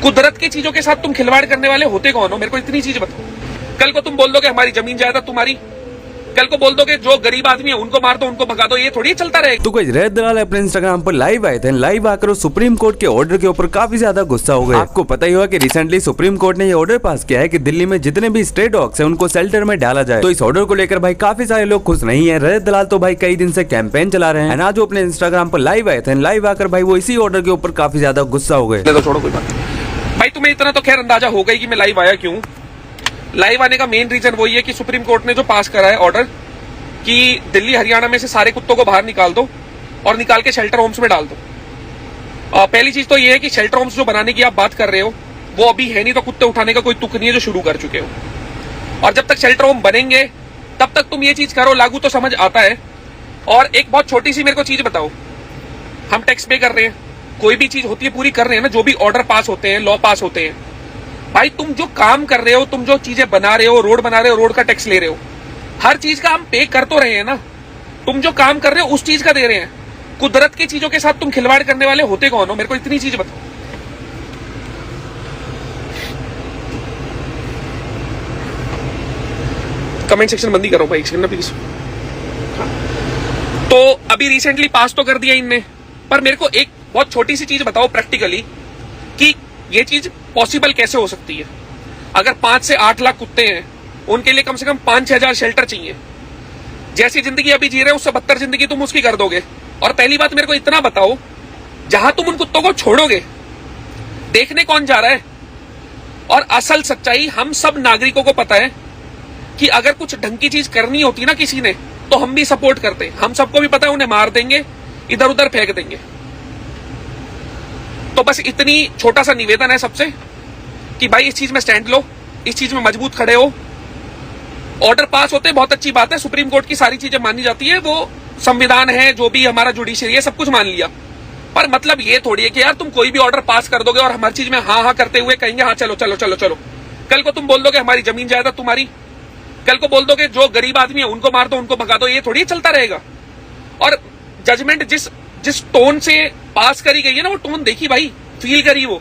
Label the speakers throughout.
Speaker 1: कुदरत की चीजों के साथ तुम खिलवाड़ करने वाले होते कौन हो? मेरे को इतनी चीज बताओ। कल को तुम बोल दोगे हमारी जमीन जायदाद तुम्हारी, कल को बोल दोगे जो गरीब आदमी है उनको मार दो, उनको भगा दो, ये थोड़ी चलता रहेगा।
Speaker 2: तो कोई रैत दलाल अपने इंस्टाग्राम पर लाइव आए थे। लाइव आकर वो सुप्रीम कोर्ट के ऑर्डर के ऊपर काफी ज्यादा गुस्सा हो गए। आपको पता ही होगा कि रिसेंटली सुप्रीम कोर्ट ने ये ऑर्डर पास किया है कि दिल्ली में जितने भी स्ट्रे डॉग्स हैं उनको शेल्टर में डाला जाए। तो इस ऑर्डर को लेकर भाई काफी सारे लोग खुश नहीं है। रैत दलाल तो भाई कई दिन से कैंपेन चला रहे हैं। आज वो अपने इंस्टाग्राम पर लाइव आए थे। लाइव आकर भाई वो इसी ऑर्डर के ऊपर काफी ज्यादा गुस्सा हो गए।
Speaker 1: तो छोड़ो कोई बात भाई, तुम्हें इतना तो खैर अंदाजा हो गई कि मैं लाइव आया क्यों। लाइव आने का मेन रीजन वही है कि सुप्रीम कोर्ट ने जो पास करा है ऑर्डर कि दिल्ली हरियाणा में से सारे कुत्तों को बाहर निकाल दो और निकाल के शेल्टर होम्स में डाल दो। पहली चीज तो ये है कि शेल्टर होम्स जो बनाने की आप बात कर रहे हो वो अभी है नहीं, तो कुत्ते उठाने का कोई तुक नहीं है जो शुरू कर चुके हो। और जब तक शेल्टर होम बनेंगे तब तक तुम ये चीज करो लागू, तो समझ आता है। और एक बहुत छोटी सी मेरे को चीज बताओ, हम टैक्स पे कर रहे हैं, कोई भी चीज होती है पूरी कर रहे हैं ना, जो भी ऑर्डर पास होते हैं, लॉ पास होते हैं। भाई तुम जो काम कर रहे हो, तुम जो चीजें बना रहे हो, रोड बना रहे हो, रोड का टैक्स ले रहे हो, हर चीज का हम पे कर तो रहे हैं ना। तुम जो काम कर रहे हो उस चीज का दे रहे हैं। कुदरत की चीजों के साथ तुम खिलवाड़ करने वाले होते कौन हो? मेरे को इतनी चीज बताओ। कमेंट सेक्शन बंद ही करो भाई, एक सेकंड ना प्लीज। तो अभी रिसेंटली पास तो कर दिया इनने, पर मेरे को एक बहुत छोटी सी चीज बताओ प्रैक्टिकली कि ये चीज पॉसिबल कैसे हो सकती है। अगर 5 से 8 लाख कुत्ते हैं, उनके लिए कम से कम 5-6 हजार शेल्टर चाहिए। जैसी जिंदगी अभी जी रहे हैं उससे बदतर जिंदगी तुम उसकी कर दोगे। और पहली बात मेरे को इतना बताओ, जहां तुम उन कुत्तों को छोड़ोगे देखने कौन जा रहा है? और असल सच्चाई हम सब नागरिकों को पता है कि अगर कुछ ढंग की चीज करनी होती ना किसी ने, तो हम भी सपोर्ट करते। हम सबको भी पता है उन्हें मार देंगे, इधर उधर फेंक देंगे। तो बस इतनी छोटा सा निवेदन है सबसे कि भाई इस चीज में स्टैंड लो, इस चीज में मजबूत खड़े हो। ऑर्डर पास होते बहुत अच्छी बात है, सुप्रीम कोर्ट की सारी चीजें मानी जाती है, वो संविधान है, जो भी हमारा जुडिशरी है, सब कुछ मान लिया। पर मतलब ये थोड़ी है कि यार तुम कोई भी ऑर्डर पास कर दोगे और हम हर चीज में हाँ हाँ करते हुए कहेंगे हाँ चलो चलो चलो चलो। कल को तुम बोल दोगे हमारी जमीन जायदाद तुम्हारी, कल को बोल दोगे जो गरीब आदमी है उनको मार दो, उनको भगा दो, ये थोड़ी चलता रहेगा। और जजमेंट जिस टोन से पास करी गई है ना, वो टोन देखी भाई, फील करी। वो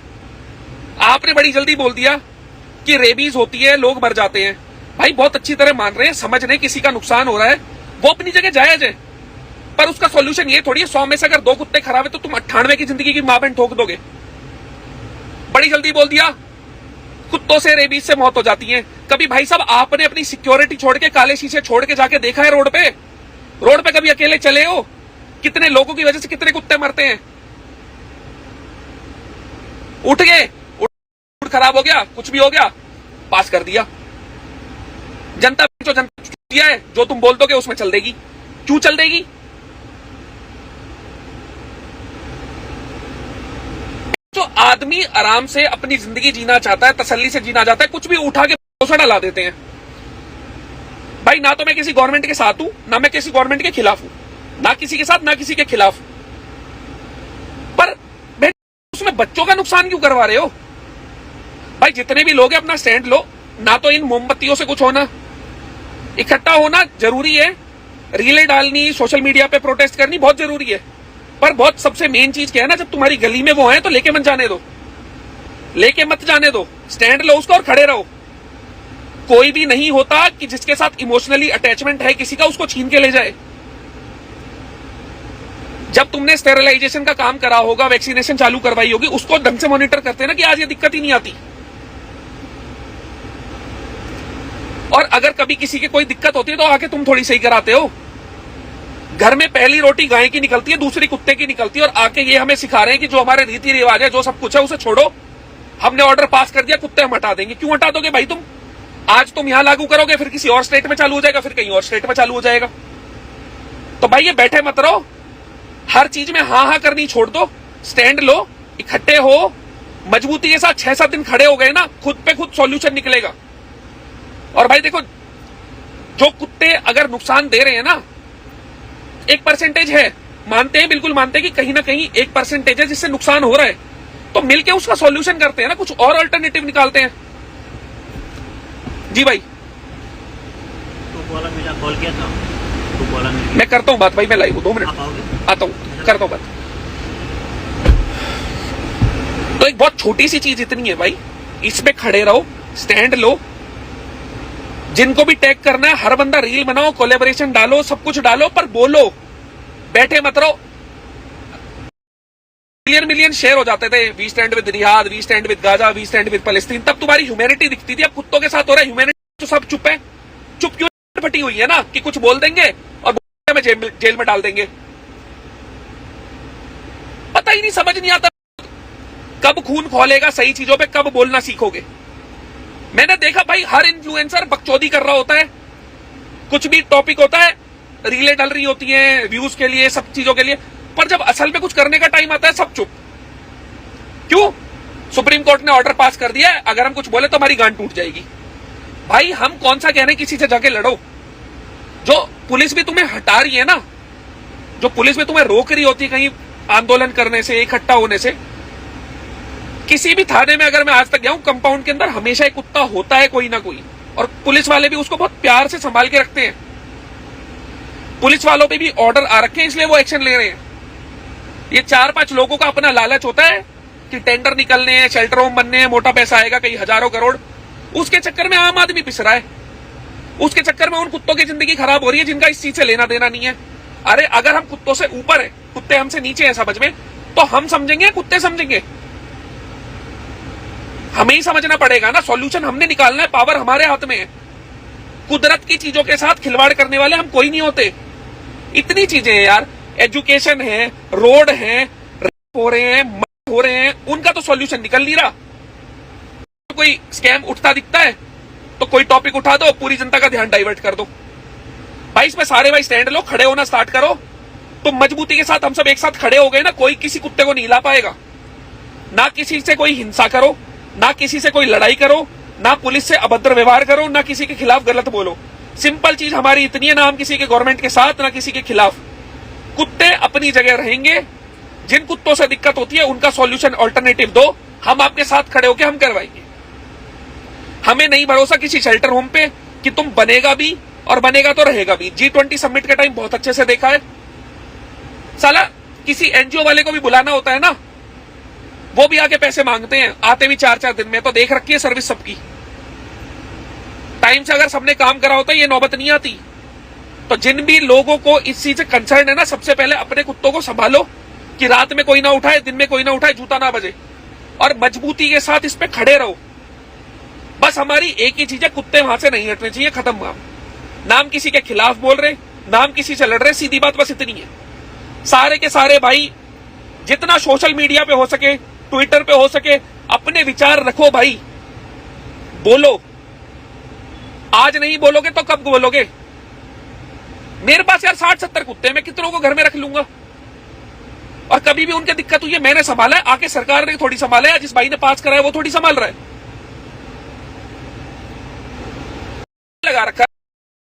Speaker 1: आपने बड़ी जल्दी बोल दिया कि रेबीज होती है, लोग मर जाते हैं। भाई बहुत अच्छी तरह मान रहे हैं, समझ रहे किसी का नुकसान हो रहा है, वो अपनी जगह जायज है। पर उसका सॉल्यूशन ये थोड़ी है 100 में से अगर 2 कुत्ते खराब है तो तुम 98 की जिंदगी की मां बहन ठोक दोगे। बड़ी जल्दी बोल दिया कुत्तों से रेबीज से मौत हो जाती है। कभी भाई साहब आपने अपनी सिक्योरिटी छोड़ के, काले शीशे छोड़ के जाके देखा है रोड पे कभी अकेले चले हो? कितने लोगों की वजह से कितने कुत्ते मरते हैं। उठ गए, उठ खराब हो गया, कुछ भी हो गया, पास कर दिया। जनता जो जनता दिया है, जो तुम बोल दोगे उसमें चल देगी। क्यों चल देगी? जो आदमी आराम से अपनी जिंदगी जीना चाहता है, तसल्ली से जीना चाहता है, कुछ भी उठा के भरोसा डाला देते हैं। भाई ना तो मैं किसी गवर्नमेंट के साथ हूं, ना मैं किसी गवर्नमेंट के खिलाफ हूं, ना किसी के साथ ना किसी के खिलाफ। पर भाई उसमें बच्चों का नुकसान क्यों करवा रहे हो? भाई जितने भी लोग हैं अपना स्टैंड लो। ना तो इन मोमबत्तियों से कुछ होना, इकट्ठा होना जरूरी है, रीलें डालनी, सोशल मीडिया पे प्रोटेस्ट करनी बहुत जरूरी है। पर बहुत सबसे मेन चीज क्या है ना, जब तुम्हारी गली में वो है तो लेके मत जाने दो, लेके मत जाने दो, स्टैंड लो उसका और खड़े रहो। कोई भी नहीं होता कि जिसके साथ इमोशनली अटैचमेंट है किसी का, उसको छीन के ले जाए। जब तुमने स्टेरिलाइजेशन का काम करा होगा, वैक्सीनेशन चालू करवाई होगी, उसको ढंग से मॉनिटर करते हैं ना कि आज ये दिक्कत ही नहीं आती। और अगर कभी किसी की कोई दिक्कत होती है तो आके तुम थोड़ी सही कराते हो। घर में पहली रोटी गाय की निकलती है, दूसरी कुत्ते की निकलती है, और आके ये हमें सिखा रहे हैं कि जो हमारे रीति रिवाज है, जो सब कुछ है, उसे छोड़ो। हमने ऑर्डर पास कर दिया, कुत्ते हम हटा देंगे। क्यों हटा दोगे भाई तुम? आज तुम यहां लागू करोगे, फिर किसी और स्टेट में चालू हो जाएगा, फिर कहीं और स्टेट में चालू हो जाएगा। तो भाई ये बैठे मत रहो, हर चीज में हाँ हाँ करनी छोड़ दो, स्टैंड लो, इकट्ठे हो, मजबूती के साथ 6-7 दिन खड़े हो गए ना, खुद पे खुद सॉल्यूशन निकलेगा। और भाई देखो, जो कुत्ते अगर नुकसान दे रहे हैं ना, एक परसेंटेज है, मानते हैं, बिल्कुल मानते हैं कि कहीं ना कहीं 1% है जिससे नुकसान हो रहा है, तो मिलके उसका सॉल्यूशन करते हैं ना, कुछ और अल्टरनेटिव निकालते हैं। जी भाई
Speaker 3: तो बोला मेरा कॉल किया था, तो बोला
Speaker 1: मैं करता हूँ बात भाई, मैं लाइव हूँ, 2 मिनट आता हूँ, करता हूँ बात। तो एक बहुत छोटी सी चीज इतनी है भाई, इसमें खड़े रहो, स्टैंड लो, जिनको भी टैग करना है हर बंदा रील बनाओ, कोलैबोरेशन डालो, सब कुछ डालो, पर बोलो, बैठे मत रहो। मिलियन मिलियन शेयर हो जाते थे, we stand with Riyadh, we stand with Gaza, we stand with फलस्तीन, तब तुम्हारी ह्यूमैनिटी दिखती थी। अब कुत्तों के साथ हो रहा है, ह्यूमैनिटी तो सब चुप है। चुप क्यों फटी हुई है ना, कि कुछ बोल देंगे और में जेल में डाल देंगे। पता ही नहीं, समझ नहीं आता कब खून खोलेगा सही चीजों पे, कब बोलना सीखोगे। मैंने देखा भाई हर इन्फ्लुएंसर बकचोदी कर रहा होता है, कुछ भी टॉपिक होता है, रीलें डल रही होती हैं व्यूज के लिए, सब चीजों के लिए, पर जब असल में कुछ करने का टाइम आता है सब चुप। क्यों? सुप्रीम कोर्ट ने ऑर्डर पास कर दिया है, अगर हम कुछ बोले तो हमारी गांड टूट जाएगी। भाई हम कौन सा कह रहे हैं किसी से जाके लड़ो। जो पुलिस भी तुम्हें हटा रही है ना, जो पुलिस भी तुम्हें रोक रही होती है कहीं आंदोलन करने से, इकट्ठा होने से, किसी भी थाने में अगर मैं आज तक गया हूं, कंपाउंड के अंदर हमेशा एक कुत्ता होता है कोई ना कोई, और पुलिस वाले भी उसको बहुत प्यार से संभाल के रखते हैं। पुलिस वालों पे भी ऑर्डर आ रखे हैं, इसलिए वो एक्शन ले रहे हैं। ये 4-5 लोगों का अपना लालच होता है कि टेंडर निकलने हैं, शेल्टर होम बनने हैं, मोटा पैसा आएगा, कई हजारों करोड़, उसके चक्कर में आम आदमी पिस रहा है। उसके चक्कर में उन कुत्तों की जिंदगी खराब हो रही है जिनका इस चीज से लेना देना नहीं है। अरे अगर हम कुत्तों से ऊपर है, कुत्ते हमसे नीचे है समझ में, तो हम समझेंगे कुत्ते समझेंगे? हमें ही समझना पड़ेगा ना, सॉल्यूशन हमने निकालना है, पावर हमारे हाथ में है। कुदरत की चीजों के साथ खिलवाड़ करने वाले हम कोई नहीं होते। इतनी चीजें हैं यार, एजुकेशन है, रोड है, रेप हो रहे हैं, मर्डर हो रहे हैं, उनका तो सॉल्यूशन निकल नहीं रहा। कोई स्कैम उठता दिखता है तो कोई टॉपिक उठा दो, पूरी जनता का ध्यान डाइवर्ट कर दो। भाई इसमें सारे भाई स्टैंड लो, खड़े होना स्टार्ट करो। तो मजबूती के साथ हम सब एक साथ खड़े हो गए ना, कोई किसी कुत्ते को नहीं हिला पाएगा। ना किसी से कोई हिंसा करो, ना किसी से कोई लड़ाई करो, ना पुलिस से अभद्र व्यवहार करो, ना किसी के खिलाफ गलत बोलो। सिंपल चीज हमारी इतनी है, ना हम किसी के गवर्नमेंट के साथ, ना किसी के खिलाफ। कुत्ते अपनी जगह रहेंगे, जिन कुत्तों से दिक्कत होती है उनका सॉल्यूशन ऑल्टरनेटिव दो, हम आपके साथ खड़े होकर हम करवाएंगे। हमें नहीं भरोसा किसी शेल्टर होम पे कि तुम बनेगा भी और बनेगा तो रहेगा भी। G20 समिट के टाइम बहुत अच्छे से देखा है, साला किसी एनजीओ वाले को भी बुलाना होता है ना, वो भी आके पैसे मांगते हैं, आते भी 4-4 दिन में। तो देख रखी है सर्विस सबकी, टाइम से अगर सबने काम करा होता ये नौबत नहीं आती। तो जिन भी लोगों को इस चीज से कंसर्न है ना, सबसे पहले अपने कुत्तों को संभालो कि रात में कोई ना उठाए, दिन में कोई ना उठाए, जूता ना बजे, और मजबूती के साथ इस पे खड़े रहो। बस हमारी एक ही चीज है, कुत्ते वहां से नहीं हटने चाहिए, खत्म काम। नाम किसी के खिलाफ बोल रहे, नाम किसी से लड़ रहे, सीधी बात बस इतनी है। सारे के सारे भाई जितना सोशल मीडिया पे हो सके, ट्विटर पे हो सके, अपने विचार रखो भाई, बोलो। आज नहीं बोलोगे तो कब बोलोगे? मेरे पास यार 60-70 कुत्ते हैं, मैं कितनों को घर में रख लूंगा? और कभी भी उनके दिक्कत हुई है मैंने संभाला है, आके सरकार ने थोड़ी संभाला है, जिस भाई ने पास करा है वो थोड़ी संभाल रहा है। लगा रखा है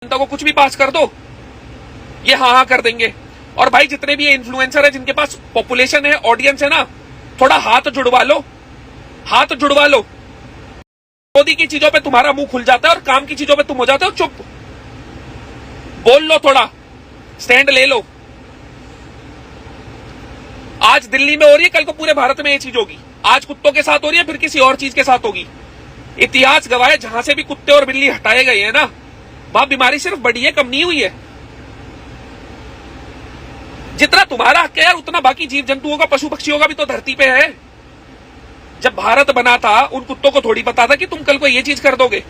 Speaker 1: जनता को, कुछ भी पास कर दो ये हाँ कर देंगे। और भाई जितने भी इन्फ्लुएंसर है, जिनके पास पॉपुलेशन है, ऑडियंस है ना, थोड़ा हाथ जुड़वा लो, हाथ जुड़वा लो। मोदी की चीजों पे तुम्हारा मुंह खुल जाता है और काम की चीजों पे तुम हो जाते हो चुप। बोल लो, थोड़ा स्टैंड ले लो। आज दिल्ली में हो रही है, कल को पूरे भारत में ये चीज होगी। आज कुत्तों के साथ हो रही है, फिर किसी और चीज के साथ होगी। इतिहास गवाह है, जहां से भी कुत्ते और बिल्ली हटाए गए हैं ना, वहां बीमारी सिर्फ बढ़ी है, कम नहीं हुई है। जितना तुम्हारा हक है यार, उतना बाकी जीव जंतुओं का, पशु पक्षियों का भी तो धरती पे है। जब भारत बना था, उन कुत्तों को थोड़ी पता था कि तुम कल को ये चीज कर दोगे।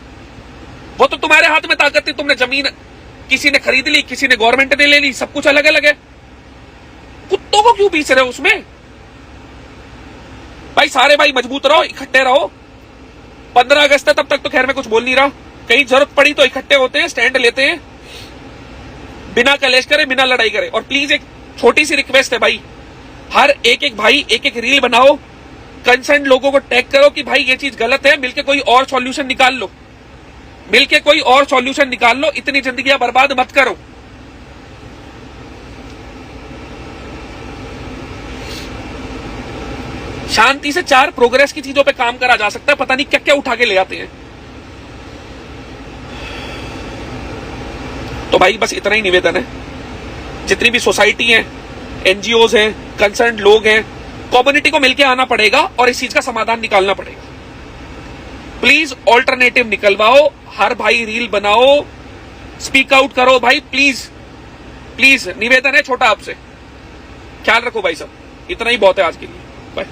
Speaker 1: वो तो तुम्हारे हाथ में ताकत थी, तुमने जमीन किसी ने खरीद ली, किसी ने गवर्नमेंट ने ले ली, सब कुछ अलग अलग है। कुत्तों को क्यों पीस रहे हो उसमें? भाई सारे भाई मजबूत रहो, इकट्ठे रहो। 15 अगस्त है, तब तक तो खैर मैं कुछ बोल नहीं रहा, कहीं जरूरत पड़ी तो इकट्ठे होते हैं, स्टैंड लेते हैं, बिना कलेश करे, बिना लड़ाई करे। और प्लीज एक छोटी सी रिक्वेस्ट है भाई, हर एक भाई एक रील बनाओ, कंसर्न लोगों को टैग करो कि भाई ये चीज गलत है, मिलके कोई और सॉल्यूशन निकाल लो, मिलके कोई और सॉल्यूशन निकाल लो। इतनी जिंदगियां बर्बाद मत करो। शांति से 4 प्रोग्रेस की चीजों पे काम करा जा सकता है, पता नहीं क्या क्या उठा के ले आते हैं। तो भाई बस इतना ही निवेदन है, जितनी भी सोसाइटी है, एनजीओज हैं, कंसर्न लोग हैं, कम्युनिटी को मिलकर आना पड़ेगा और इस चीज का समाधान निकालना पड़ेगा। प्लीज ऑल्टरनेटिव निकलवाओ, हर भाई रील बनाओ, स्पीक आउट करो भाई, प्लीज प्लीज निवेदन है छोटा आपसे, ख्याल रखो भाई साहब। इतना ही बहुत है आज के लिए, बाय।